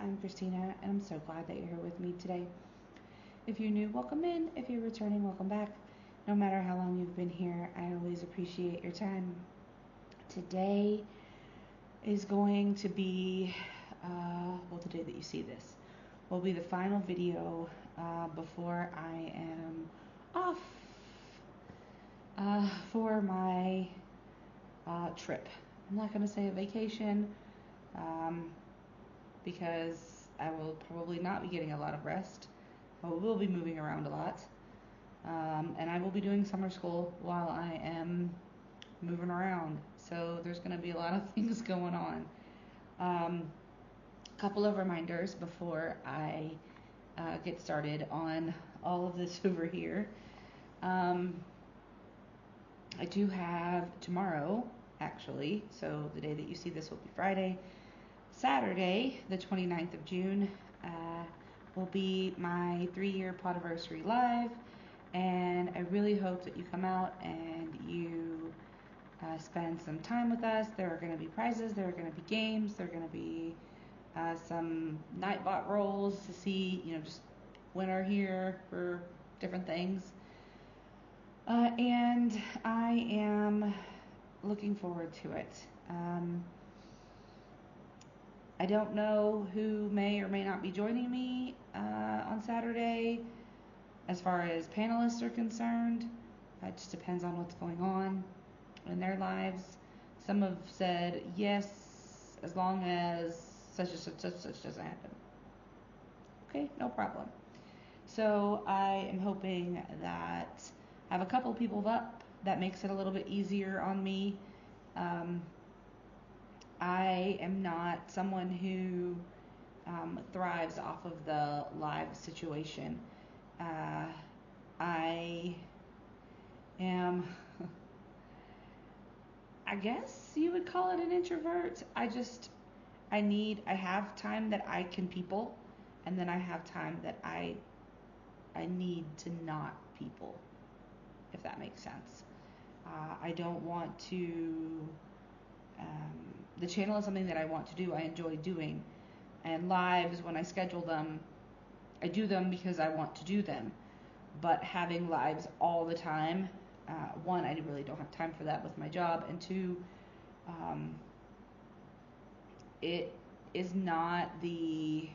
I'm Christina, and I'm so glad that you're here with me today. If you're new, welcome in. If you're returning, welcome back. No matter how long you've been here, I always appreciate your time. Today is going to be, the day that you see this will be the final video before I am off for my trip. I'm not going to say a vacation because I will probably not be getting a lot of rest. I will be moving around a lot. And I will be doing summer school while I am moving around. So there's going to be a lot of things going on. Couple of reminders before I get started on all of this over here. I do have tomorrow, actually, so the day that you see this will be Friday. Saturday, the 29th of June, will be my 3-year podiversary live, and I really hope that you come out and you spend some time with us. There are going to be prizes, there are going to be games, there are going to be some Nightbot rolls to see, just winner here for different things. And I am looking forward to it. I don't know who may or may not be joining me on Saturday as far as panelists are concerned. It just depends on what's going on in their lives. Some have said yes, as long as such doesn't happen. Okay, no problem. So I am hoping that I have a couple people up. That makes it a little bit easier on me. I am not someone who thrives off of the live situation. I am, I guess you would call it an introvert. I have time that I can people, and then I have time that I need to not people, if that makes sense. I don't want to, the channel is something that I want to do, I enjoy doing, and lives, when I schedule them, I do them because I want to do them, but having lives all the time, one, I really don't have time for that with my job, and two, it is not the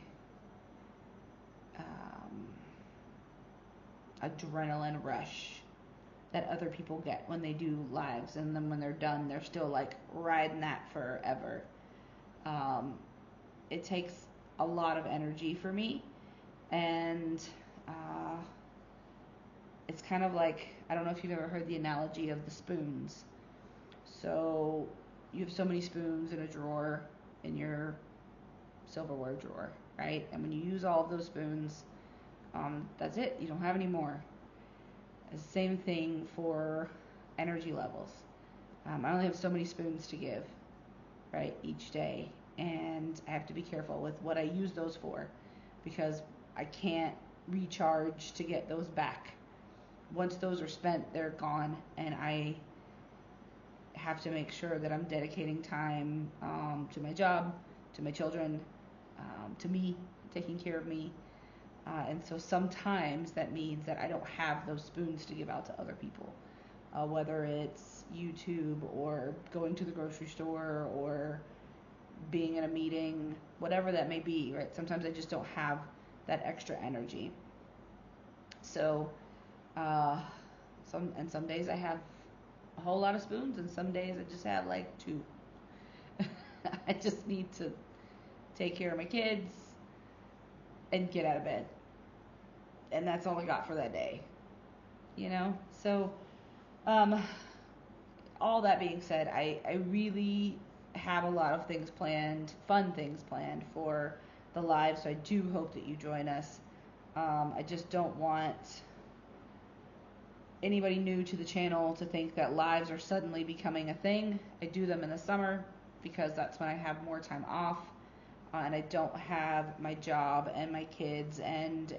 adrenaline rush that other people get when they do lives, and then when they're done, they're still like riding that forever. It takes a lot of energy for me, and it's kind of like, I don't know if you've ever heard the analogy of the spoons. So you have so many spoons in a drawer, in your silverware drawer, right? And when you use all of those spoons, that's it. You don't have any more. The same thing for energy levels. I only have so many spoons to give, right, each day, and I have to be careful with what I use those for, because I can't recharge to get those back. Once those are spent, they're gone, and I have to make sure that I'm dedicating time to my job, to my children, to me, taking care of me. And so sometimes that means that I don't have those spoons to give out to other people, whether it's YouTube or going to the grocery store or being in a meeting, whatever that may be, right? Sometimes I just don't have that extra energy. So, some days I have a whole lot of spoons, and some days I just have like 2. I just need to take care of my kids and get out of bed, and that's all I got for that day, so all that being said, I really have a lot of things planned, fun things planned for the live, so I do hope that you join us. I just don't want anybody new to the channel to think that lives are suddenly becoming a thing. I do them in the summer because that's when I have more time off. And I don't have my job and my kids and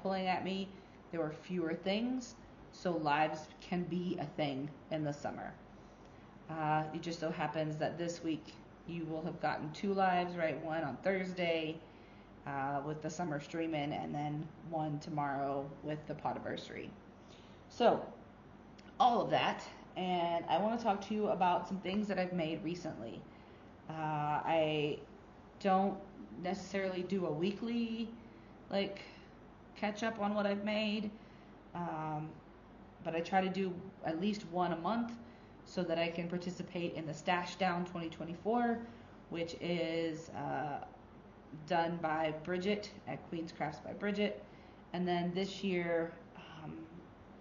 pulling at me. There are fewer things, so lives can be a thing in the summer. It just so happens that this week, you will have gotten 2 lives, right? One on Thursday with the summer streaming, and then one tomorrow with the podiversary. So, all of that, and I want to talk to you about some things that I've made recently. I don't necessarily do a weekly, like, catch up on what I've made, but I try to do at least one a month so that I can participate in the Stash Down 2024, which is done by Bridget at Queen's Crafts by Bridget. And then this year,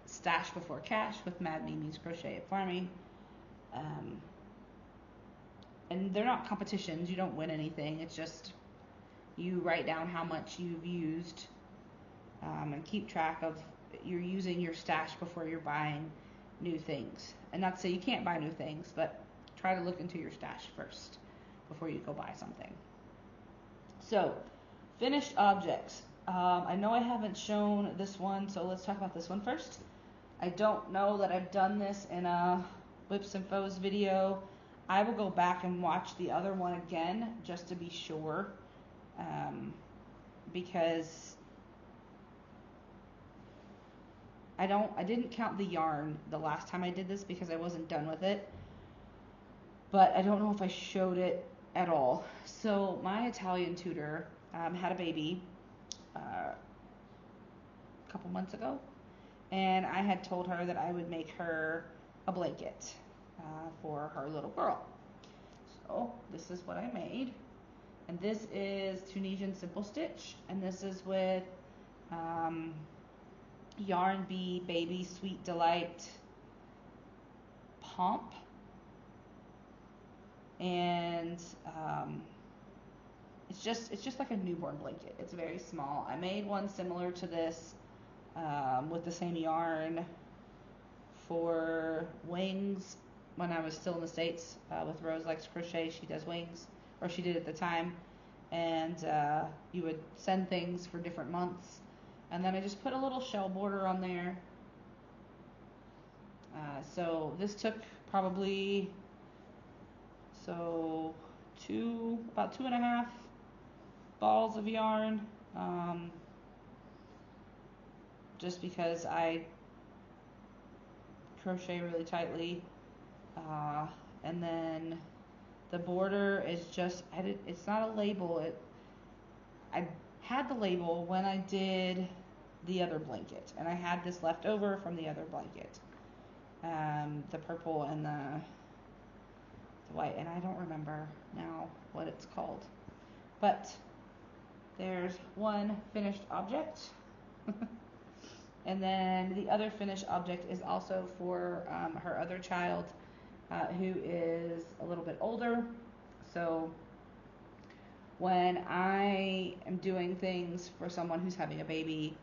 Stash Before Cash with Mad Mimi's Crochet at Farming. And they're not competitions. You don't win anything. It's just you write down how much you've used and keep track of you're using your stash before you're buying new things. And not to say you can't buy new things, but try to look into your stash first before you go buy something. So, finished objects. I know I haven't shown this one, so let's talk about this one first. I don't know that I've done this in a Whips and Foes video. I will go back and watch the other one again just to be sure, because I didn't count the yarn the last time I did this because I wasn't done with it, but I don't know if I showed it at all. So my Italian tutor had a baby a couple months ago, and I had told her that I would make her a blanket for her little girl. So this is what I made, and this is Tunisian simple stitch, and this is with Yarn Bee Baby Sweet Delight Pomp, and it's just like a newborn blanket. It's very small. I made one similar to this with the same yarn for wings when I was still in the States with Rose Likes Crochet. She does wings, or she did at the time, and you would send things for different months, and then I just put a little shell border on there. So this took probably about 2.5 balls of yarn, just because I crochet really tightly, and then the border is just it's not a label. I had the label when I did the other blanket, and I had this left over from the other blanket, the purple and the white, and I don't remember now what it's called, but there's one finished object. And then the other finished object is also for her other child, who is a little bit older. So when I am doing things for someone who's having a baby,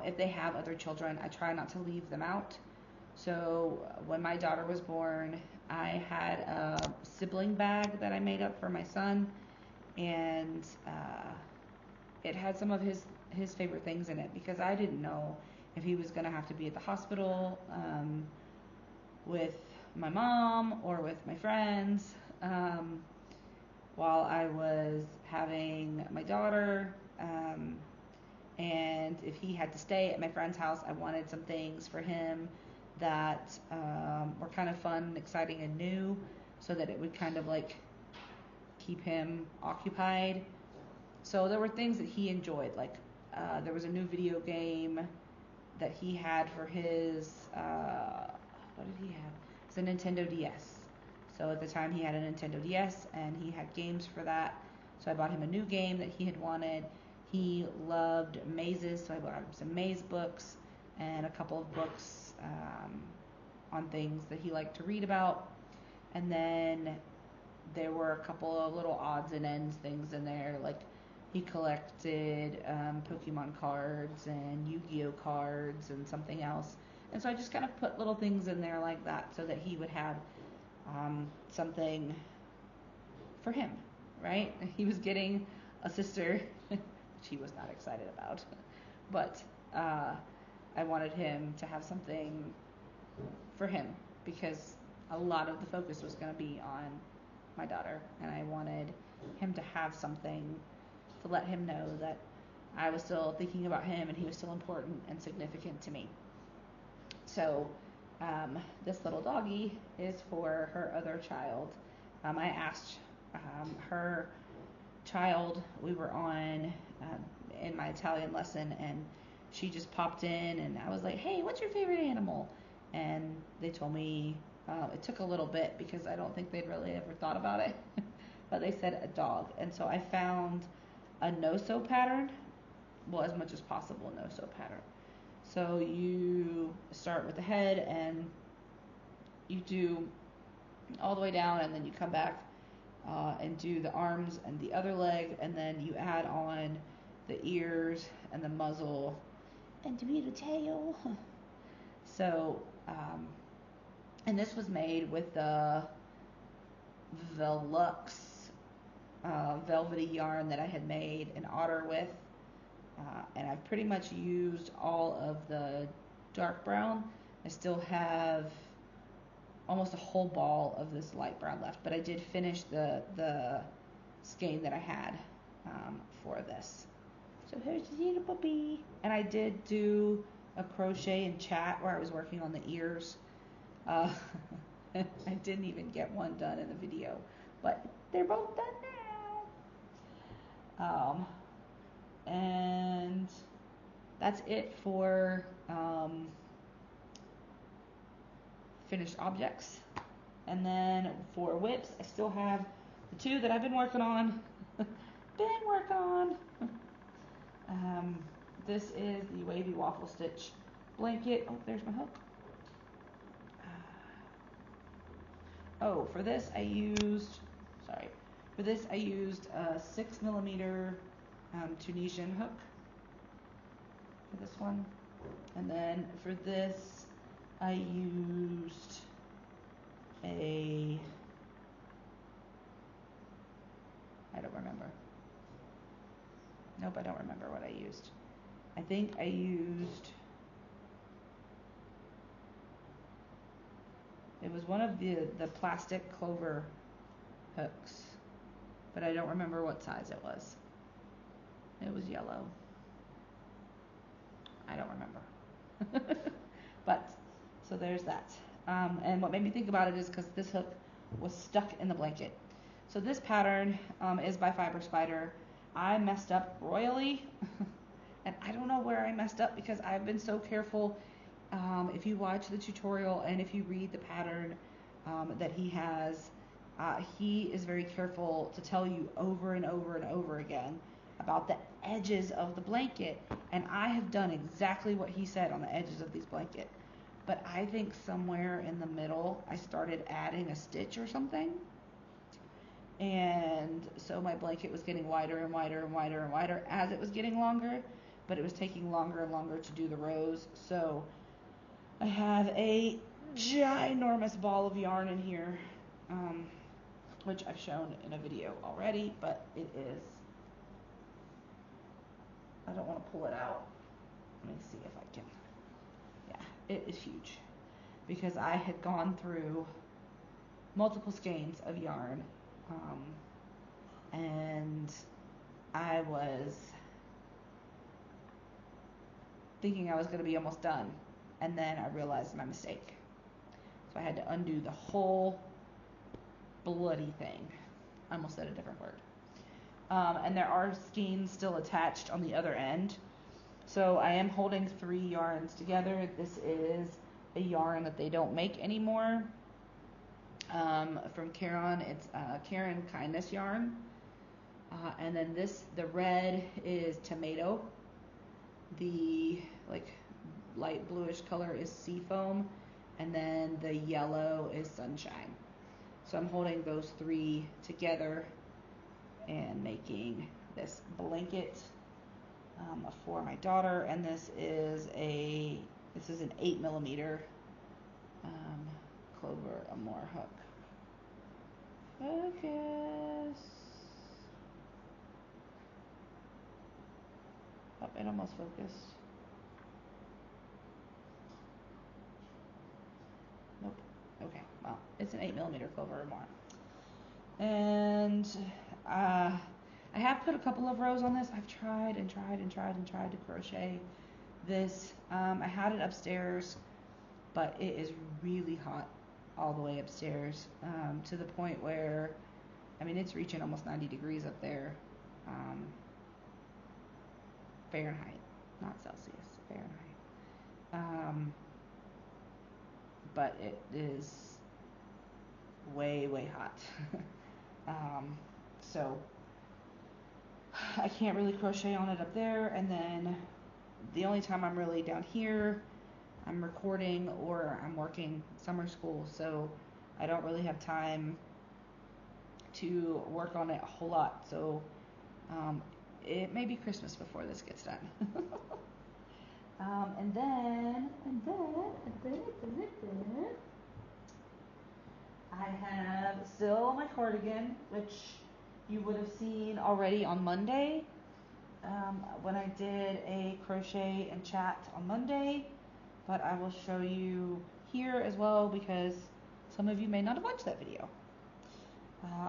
if they have other children, I try not to leave them out. So when my daughter was born, I had a sibling bag that I made up for my son, and it had some of his favorite things in it, because I didn't know if he was going to have to be at the hospital with my mom or with my friends while I was having my daughter, and if he had to stay at my friend's house, I wanted some things for him that were kind of fun, exciting, and new, so that it would kind of like keep him occupied. So there were things that he enjoyed, like there was a new video game that he had for his, what did he have? It's a Nintendo DS. So at the time he had a Nintendo DS, and he had games for that. So I bought him a new game that he had wanted. He loved mazes, so I bought him some maze books and a couple of books on things that he liked to read about. And then there were a couple of little odds and ends things in there, like he collected Pokemon cards and Yu-Gi-Oh cards and something else. And so I just kind of put little things in there like that so that he would have something for him, right? He was getting a sister, which he was not excited about, but I wanted him to have something for him, because a lot of the focus was going to be on my daughter, and I wanted him to have something to let him know that I was still thinking about him and he was still important and significant to me. So this little doggy is for her other child. I asked her child, we were on in my Italian lesson, and she just popped in, and I was like, hey, what's your favorite animal? And they told me, it took a little bit because I don't think they'd really ever thought about it, but they said a dog. And so I found a no-sew pattern, well, as much as possible no-sew pattern. So you start with the head and you do all the way down, and then you come back and do the arms and the other leg, and then you add on the ears and the muzzle and to be the tail. So, and this was made with the Velux velvety yarn that I had made an otter with, and I've pretty much used all of the dark brown. I still have almost a whole ball of this light brown left, but I did finish the skein that I had for this. So here's the little puppy. And I did do a crochet in chat where I was working on the ears. I didn't even get one done in the video, but they're both done now. And that's it for finished objects. And then for whips, I still have the two that I've been working on. This is the Wavy Waffle Stitch blanket. Oh, there's my hook. For this I used a 6mm Tunisian hook for this one. And then for this I used I don't remember. Nope, I don't remember what I used. I think I used, it was one of the plastic clover hooks, but I don't remember what size it was. It was yellow. I don't remember. But, so there's that. And what made me think about it is because this hook was stuck in the blanket. So this pattern is by Fiber Spider. I messed up royally, and I don't know where I messed up because I've been so careful. If you watch the tutorial and if you read the pattern that he has, he is very careful to tell you over and over and over again about the edges of the blanket, and I have done exactly what he said on the edges of these blanket. But I think somewhere in the middle I started adding a stitch or something, and so my blanket was getting wider and wider and wider and wider as it was getting longer, but it was taking longer and longer to do the rows. So I have a ginormous ball of yarn in here, which I've shown in a video already, but it is, I don't want to pull it out. Let me see if I can. Yeah, it is huge because I had gone through multiple skeins of yarn, and I was thinking I was going to be almost done, and then I realized my mistake. So I had to undo the whole bloody thing. I almost said a different word. And there are skeins still attached on the other end. So I am holding 3 yarns together. This is a yarn that they don't make anymore. From Karen, it's Karen Kindness yarn. And then the red is tomato. The light bluish color is seafoam, and then the yellow is sunshine. So I'm holding those 3 together and making this blanket for my daughter. And this is an 8mm Clover Amour hook. Focus. Oh, it almost focused. Nope. Okay, well, it's an 8mm Clover Amour. And I have put a couple of rows on this. I've tried and tried and tried and tried to crochet this. I had it upstairs, but it is really hot all the way upstairs, to the point where, I mean, it's reaching almost 90 degrees up there, Fahrenheit, not Celsius, Fahrenheit. But it is way, way hot. So I can't really crochet on it up there, and then the only time I'm really down here, I'm recording or I'm working summer school, so I don't really have time to work on it a whole lot. So it may be Christmas before this gets done. And then I have still my cardigan, which you would have seen already on Monday, when I did a crochet and chat on Monday, but I will show you here as well because some of you may not have watched that video.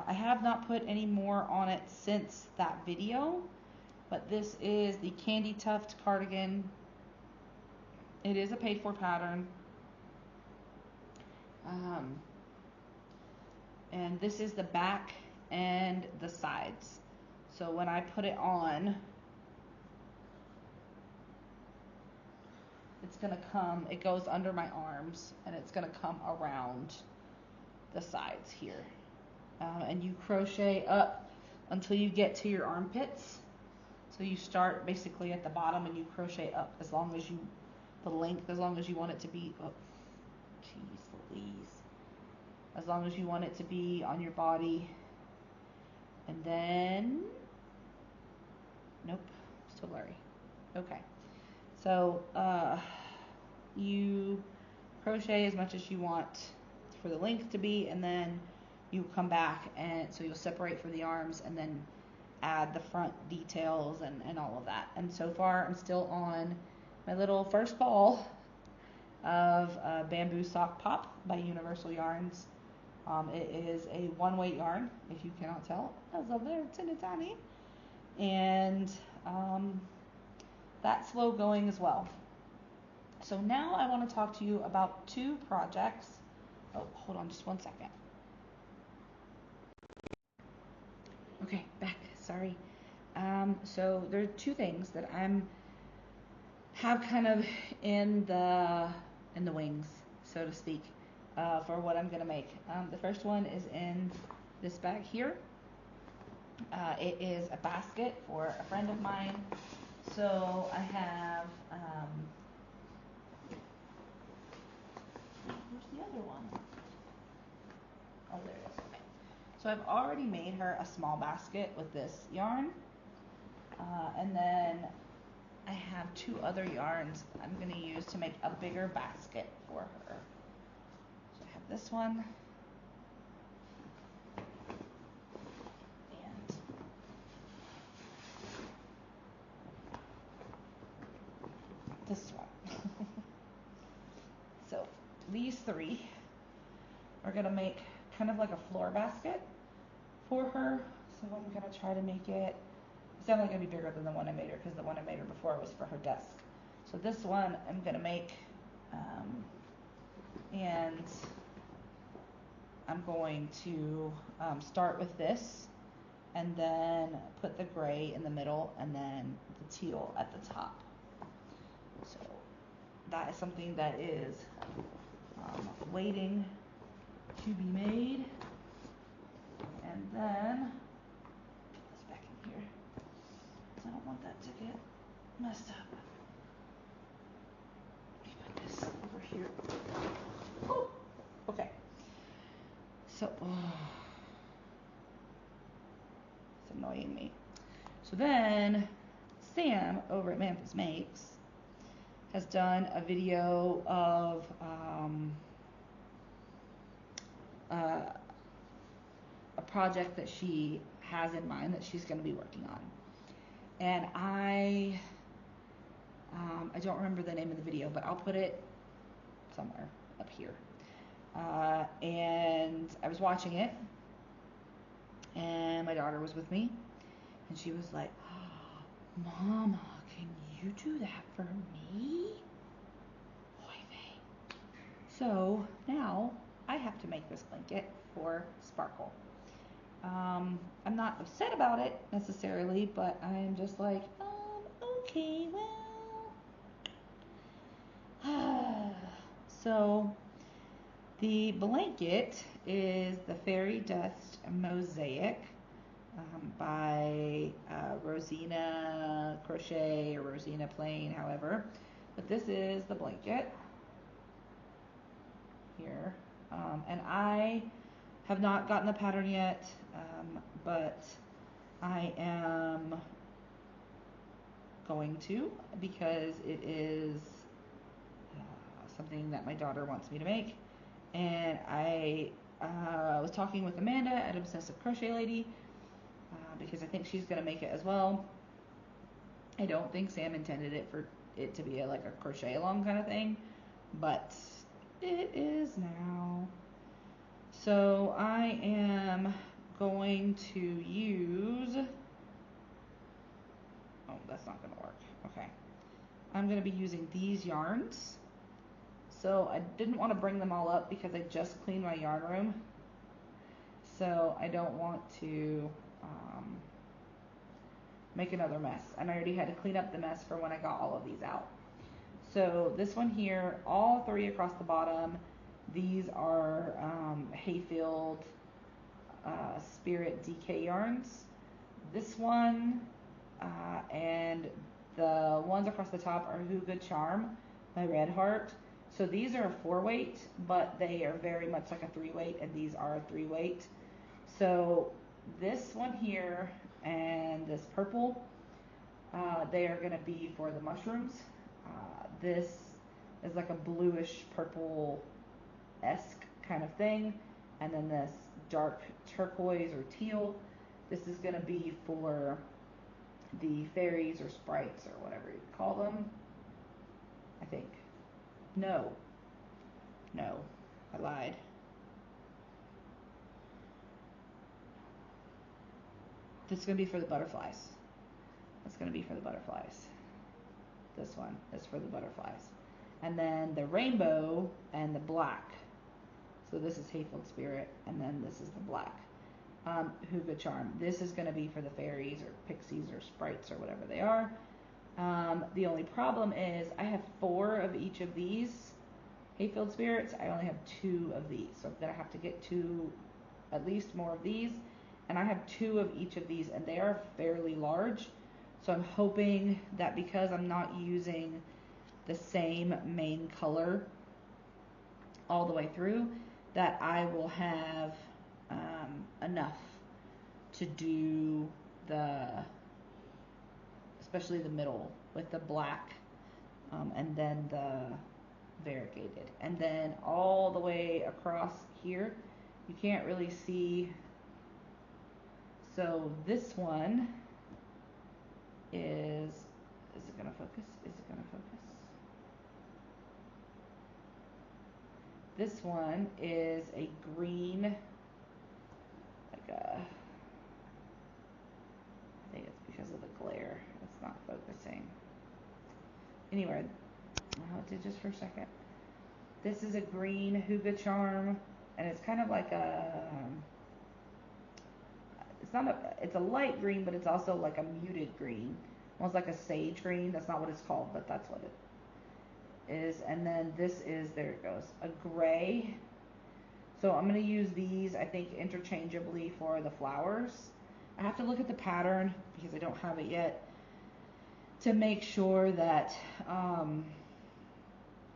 I have not put any more on it since that video, but this is the Candy Tuft cardigan. It is a paid for pattern. And this is the back and the sides. So when I put it on, it's gonna come, it goes under my arms and it's gonna come around the sides here. And you crochet up until you get to your armpits. So you start basically at the bottom and you crochet up as long as you, the length, as long as you want it to be, oh, jeez Louise. As long as you want it to be on your body. And then, nope, still blurry. Okay. So, you crochet as much as you want for the length to be, and then you come back, and so you'll separate for the arms and then add the front details and all of that. And so far I'm still on my little first ball of Bamboo Sock Pop by Universal Yarns. It is a 1-weight yarn, if you cannot tell. That's up there, it's teeny tiny. And that's slow going as well. So now I want to talk to you about 2 projects. Oh, hold on just 1 second. Okay, back. Sorry. So there are 2 things that have kind of in the wings, so to speak, for what I'm gonna make. The first one is in this bag here. It is a basket for a friend of mine. So I have, where's the other one? Oh, there it is. Okay. So I've already made her a small basket with this yarn. And then I have 2 other yarns I'm going to use to make a bigger basket for her. So I have this one. And this one. So these 3 are going to make kind of like a floor basket for her. So I'm going to try to make it, it's definitely going to be bigger than the one I made her because the one I made her before was for her desk. So this one I'm going to make, and I'm going to start with this and then put the gray in the middle and then the teal at the top. So that is something that is waiting to be made. And then, it's back in here. I don't want that to get messed up. Let me put this over here. Oh, okay. So, it's annoying me. So then, Sam over at Memphis Makes has done a video of a project that she has in mind that she's going to be working on. And I don't remember the name of the video, but I'll put it somewhere up here. And I was watching it, and my daughter was with me, and she was like, oh, Mama, can you do that for me? Wavy. So now I have to make this blanket for Sparkle. I'm not upset about it necessarily, but I'm just like, okay, well. So the blanket is the Fairy Dust Mosaic by Rosinacrochet or Rosina Plain, however. But this is the blanket here. And I have not gotten the pattern yet, but I am going to, because it is something that my daughter wants me to make. And I was talking with Amanda at Obsessive Crochet Lady, because I think she's going to make it as well. I don't think Sam intended it for it to be like a crochet-a-long kind of thing, but it is now. So I am going to use, oh, that's not going to work. Okay. I'm going to be using these yarns. So I didn't want to bring them all up because I just cleaned my yarn room. So I don't want to make another mess. And I already had to clean up the mess for when I got all of these out. So this one here, all three across the bottom, these are Hayfield Spirit DK yarns. This one and the ones across the top are Who Good Charm by Red Heart. So these are a 4-weight, but they are very much like a 3-weight, and these are a 3-weight. So this one here and this purple, they are going to be for the mushrooms. This is like a bluish purple-esque kind of thing. And then this dark turquoise or teal, this is going to be for the fairies or sprites or whatever you call them, I think. No, I lied. This is going to be for the butterflies. That's going to be for the butterflies. This one is for the butterflies. And then the rainbow and the black. So this is Hayfield Spirit, and then this is the black. Who Good Charm. This is going to be for the fairies or pixies or sprites or whatever they are. The only problem is I have 4 of each of these Hayfield Spirits. I only have 2 of these. So I'm going to have to get 2, at least more of these. And I have 2 of each of these, and they are fairly large. So I'm hoping that because I'm not using the same main color all the way through, that I will have enough to do especially the middle with the black, and then the variegated. And then all the way across here, you can't really see. So this one is it going to focus? Is it going to focus? This one is a green, I think it's because of the glare. It's not focusing. Anyway, it did just for a second. This is a green Who Good Charm, and it's kind of like it's a light green, but it's also like a muted green. Almost like a sage green. That's not what it's called, but that's what it is. And then this is, there it goes, a gray. So I'm going to use these, I think, interchangeably for the flowers. I have to look at the pattern because I don't have it yet to make sure that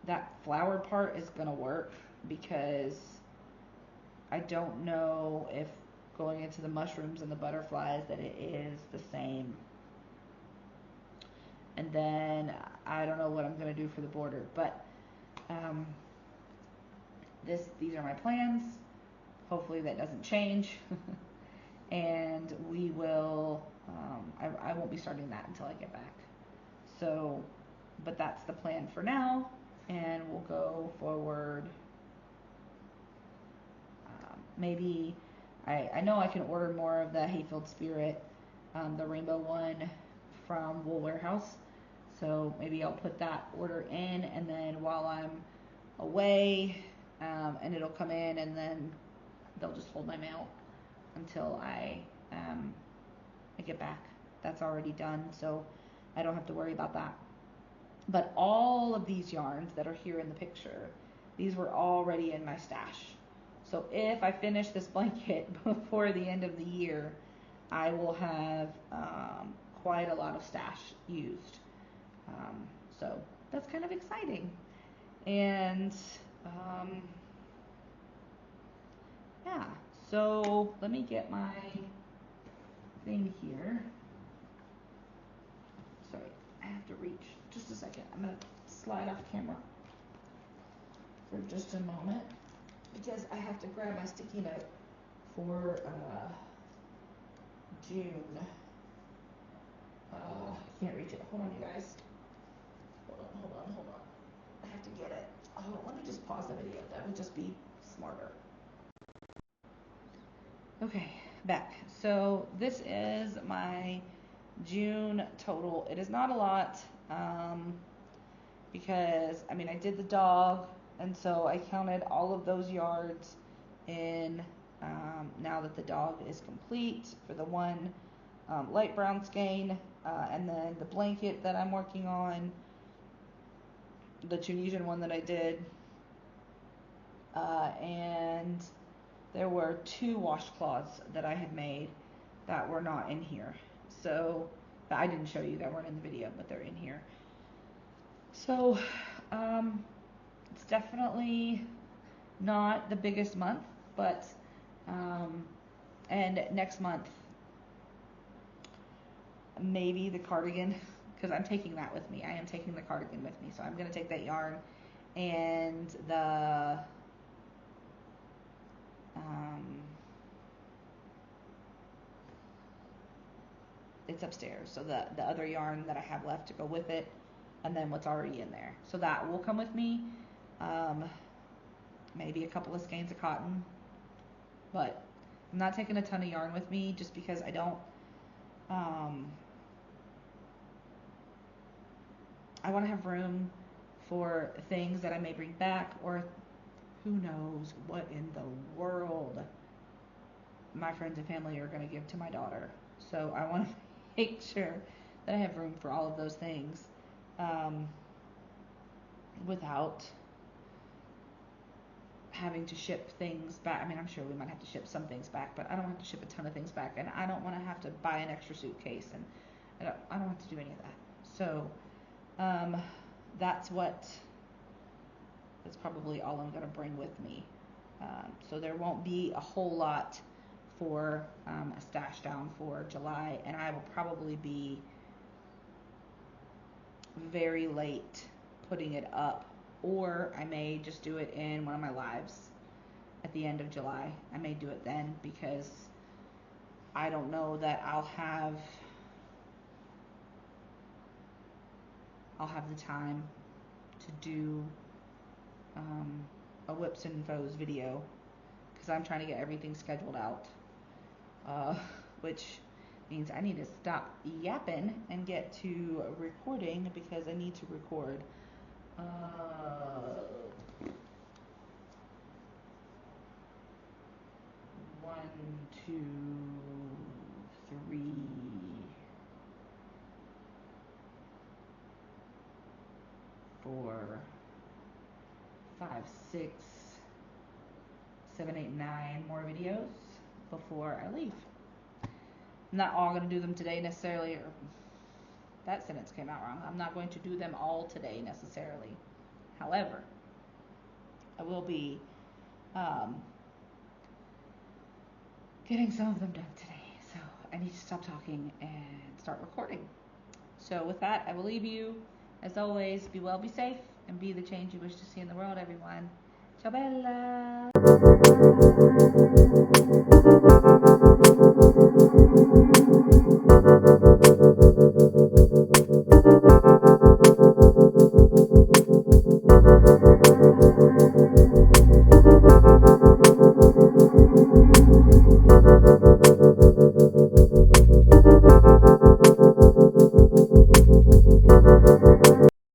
that flower part is going to work, because I don't know if going into the mushrooms and the butterflies that it is the same. And then I don't know what I'm going to do for the border, but these are my plans. Hopefully that doesn't change. And we will, I won't be starting that until I get back. So, but that's the plan for now, and we'll go forward. Maybe I know I can order more of the Hayfield Spirit, the rainbow one from Wool Warehouse. So maybe I'll put that order in, and then while I'm away, and it'll come in, and then they'll just hold my mail until I get back. That's already done, so I don't have to worry about that. But all of these yarns that are here in the picture, these were already in my stash. So if I finish this blanket before the end of the year, I will have quite a lot of stash used. So that's kind of exciting. And yeah, so let me get my thing here. Sorry, I have to reach. Just a second. I'm going to slide off camera for just a moment because I have to grab my sticky note for June. I can't reach it. Hold on, you guys. Hold on. I have to get it. Oh, let me just pause the video. That would just be smarter. Okay, back. So this is my June total. It is not a lot because, I mean, I did the dog, and so I counted all of those yards in now that the dog is complete for the one light brown skein, and then the blanket that I'm working on, the Tunisian one that I did, and there were 2 washcloths that I had made that were not in here. So that I didn't show you, that weren't in the video, but they're in here. So it's definitely not the biggest month, but and next month maybe the cardigan, because I'm taking that with me. I am taking the cardigan with me, so I'm going to take that yarn and the it's upstairs, so the other yarn that I have left to go with it, and then what's already in there, so that will come with me. Maybe a couple of skeins of cotton, but I'm not taking a ton of yarn with me just because I don't I want to have room for things that I may bring back, or who knows what in the world my friends and family are going to give to my daughter. So I want to make sure that I have room for all of those things without having to ship things back. I mean, I'm sure we might have to ship some things back, but I don't have to ship a ton of things back, and I don't want to have to buy an extra suitcase, and I don't have to do any of that. So that's probably all I'm going to bring with me. So there won't be a whole lot for a stash down for July, and I will probably be very late putting it up, or I may just do it in one of my lives at the end of July. I may do it then, because I don't know that I'll have the time to do a Whips and Foes video, because I'm trying to get everything scheduled out, which means I need to stop yapping and get to recording, because I need to record 1, 2, 3, 4, 5, 6, 7, 8, 9 more videos before I leave. I'm not all going to do them today necessarily, or that sentence came out wrong. I'm not going to do them all today necessarily. However, I will be getting some of them done today. So I need to stop talking and start recording. So with that, I will leave you. As always, be well, be safe, and be the change you wish to see in the world, everyone. Ciao bella!